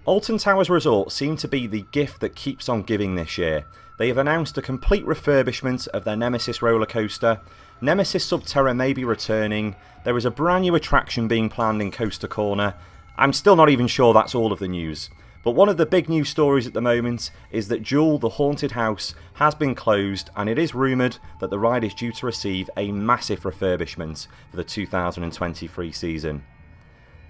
Alton Towers Resort seem to be the gift that keeps on giving this year. They have announced a complete refurbishment of their Nemesis roller coaster. Nemesis Subterra may be returning. There is a brand new attraction being planned in Coaster Corner. I'm still not even sure that's all of the news. But one of the big news stories at the moment is that Duel, the haunted house, has been closed, and it is rumoured that the ride is due to receive a massive refurbishment for the 2023 season.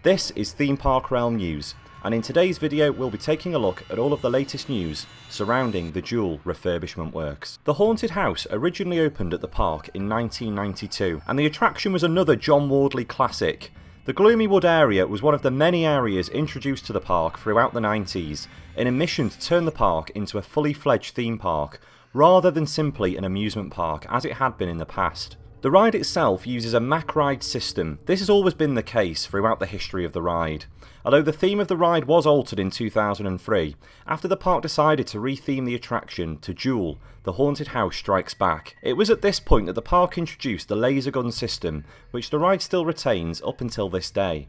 This is Theme Park Realm News, and in today's video we'll be taking a look at all of the latest news surrounding the Duel refurbishment works. The haunted house originally opened at the park in 1992, and the attraction was another John Wardley classic. The Gloomy Wood area was one of the many areas introduced to the park throughout the 90s in a mission to turn the park into a fully fledged theme park rather than simply an amusement park as it had been in the past. The ride itself uses a Mack ride system. This has always been the case throughout the history of the ride. Although the theme of the ride was altered in 2003, after the park decided to retheme the attraction to Duel, the haunted house strikes back. It was at this point that the park introduced the laser gun system, which the ride still retains up until this day.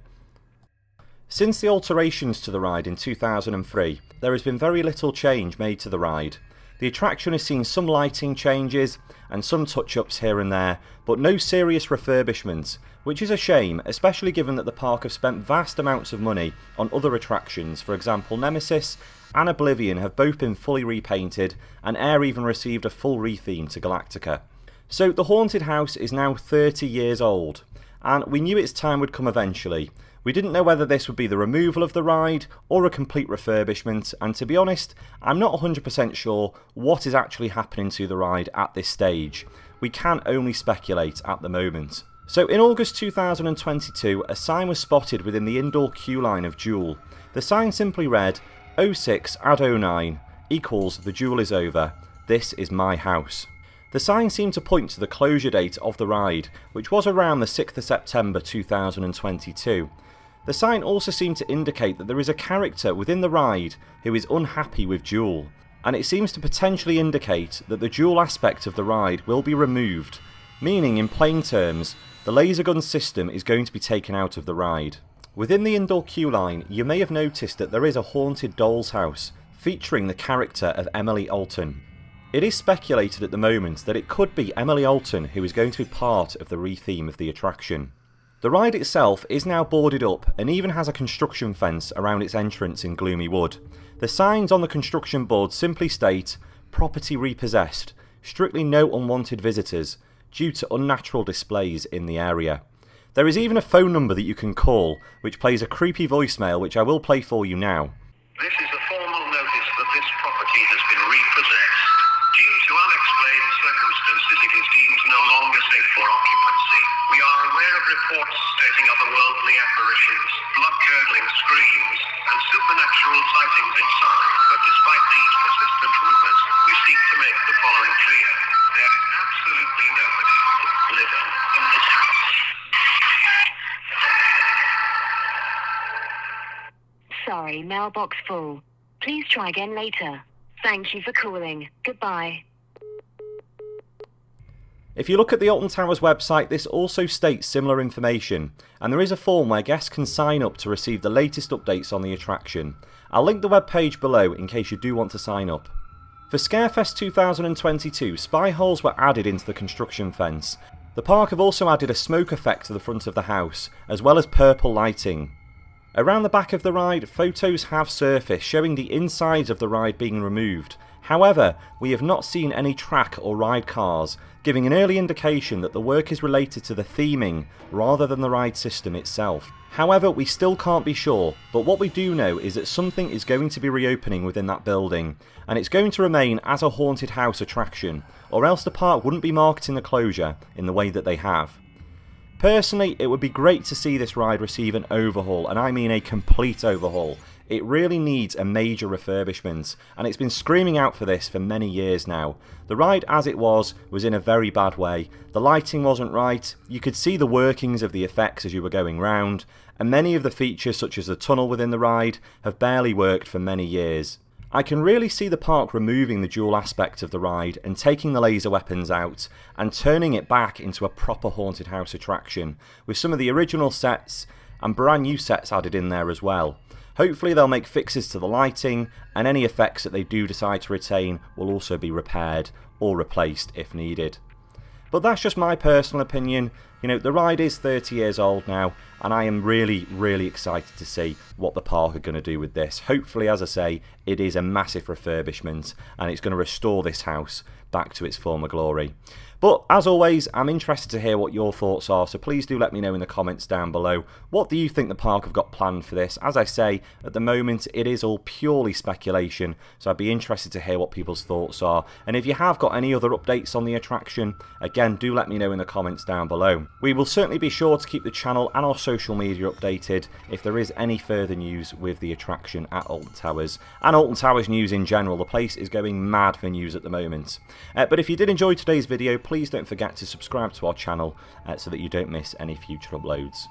Since the alterations to the ride in 2003, there has been very little change made to the ride. The attraction has seen some lighting changes and some touch-ups here and there, but no serious refurbishments, which is a shame, especially given that the park have spent vast amounts of money on other attractions. For example, Nemesis and Oblivion have both been fully repainted, and Air even received a full retheme to Galactica. So the haunted house is now 30 years old, and we knew its time would come eventually. We didn't know whether this would be the removal of the ride or a complete refurbishment, and to be honest, I'm not 100% sure what is actually happening to the ride at this stage. We can only speculate at the moment. So in August 2022, a sign was spotted within the indoor queue line of Duel. The sign simply read, 06 add 09 equals the Duel is over. This is my house. The sign seemed to point to the closure date of the ride, which was around the 6th of September 2022. The sign also seemed to indicate that there is a character within the ride who is unhappy with Duel, and it seems to potentially indicate that the Duel aspect of the ride will be removed, meaning in plain terms, the laser gun system is going to be taken out of the ride. Within the indoor queue line, you may have noticed that there is a haunted doll's house featuring the character of Emily Alton. It is speculated at the moment that it could be Emily Alton who is going to be part of the retheme of the attraction. The ride itself is now boarded up and even has a construction fence around its entrance in Gloomy Wood. The signs on the construction board simply state, property repossessed, strictly no unwanted visitors, due to unnatural displays in the area. There is even a phone number that you can call, which plays a creepy voicemail which I will play for you now. This is a formal notice that this property has been repossessed. Due to unexplained circumstances, it is deemed no longer safe for occupancy. We are aware of reports stating otherworldly apparitions, blood-curdling screams, and supernatural sightings inside, but despite these persistent rumors, we seek to make the following clear. There is absolutely nobody living in this house. Sorry, mailbox full. Please try again later. Thank you for calling. Goodbye. If you look at the Alton Towers website, this also states similar information, and there is a form where guests can sign up to receive the latest updates on the attraction. I'll link the webpage below in case you do want to sign up. For Scarefest 2022, spy holes were added into the construction fence. The park have also added a smoke effect to the front of the house, as well as purple lighting. Around the back of the ride, photos have surfaced showing the insides of the ride being removed. However, we have not seen any track or ride cars, giving an early indication that the work is related to the theming rather than the ride system itself. However, we still can't be sure, but what we do know is that something is going to be reopening within that building, and it's going to remain as a haunted house attraction, or else the park wouldn't be marketing the closure in the way that they have. Personally, it would be great to see this ride receive an overhaul, and I mean a complete overhaul. It really needs a major refurbishment, and it's been screaming out for this for many years now. The ride as it was in a very bad way. The lighting wasn't right, you could see the workings of the effects as you were going round, and many of the features such as the tunnel within the ride have barely worked for many years. I can really see the park removing the Duel aspect of the ride and taking the laser weapons out and turning it back into a proper haunted house attraction with some of the original sets and brand new sets added in there as well. Hopefully they'll make fixes to the lighting, and any effects that they do decide to retain will also be repaired or replaced if needed. But that's just my personal opinion. You know, the ride is 30 years old now, and I am really excited to see what the park are going to do with this. Hopefully, as I say, it is a massive refurbishment, and it's going to restore this house back to its former glory. But as always, I'm interested to hear what your thoughts are, so please do let me know in the comments down below. What do you think the park have got planned for this? As I say, at the moment it is all purely speculation, so I'd be interested to hear what people's thoughts are. And if you have got any other updates on the attraction, again, do let me know in the comments down below. We will certainly be sure to keep the channel and our social media updated if there is any further news with the attraction at Alton Towers. And Alton Towers news in general, the place is going mad for news at the moment. But if you did enjoy today's video, please don't forget to subscribe to our channel so that you don't miss any future uploads.